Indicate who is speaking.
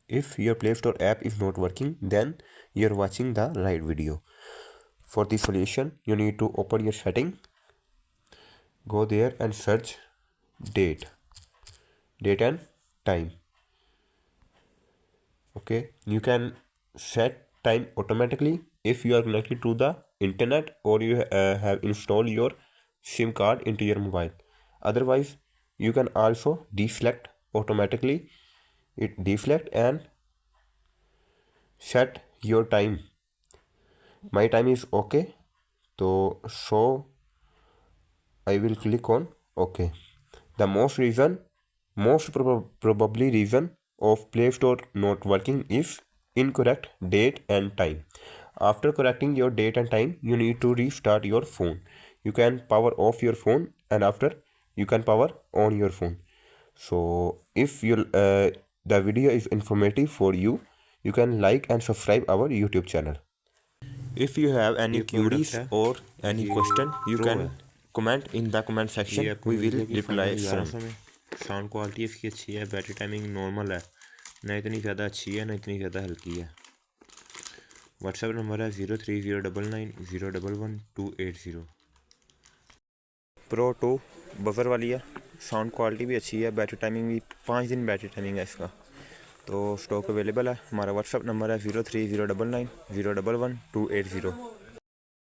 Speaker 1: If your Play Store app is not working, then you're watching the right video. For the solution, you need to open your setting, go there and search date and time. Okay, you can set time automatically if you are connected to the internet or you have installed your SIM card into your mobile. Otherwise, you can also deselect automatically. It deselect and set your time. My time is okay, so I will click on OK. The most probably reason of Play Store not working is incorrect date and time. After correcting your date and time, you need to restart your phone. You can power off your phone and after you can power on your phone. So if the video is informative for you, you can like and subscribe our YouTube channel. If you have any queries or any question, you can comment in the comment section. We will reply soon.
Speaker 2: Sound quality इसकी अच्छी है, battery timing normal है, ना इतनी ज़्यादा अच्छी है ना इतनी ज़्यादा हल्की है। व्हाट्सएप नंबर है 030990111280। प्रो 2 बफर वाली है, साउंड क्वालिटी भी अच्छी है, बैटरी टाइमिंग भी 5 दिन बैटरी टाइमिंग है इसका। तो स्टॉक अवेलेबल है। हमारा व्हाट्सएप नंबर है 030990111280।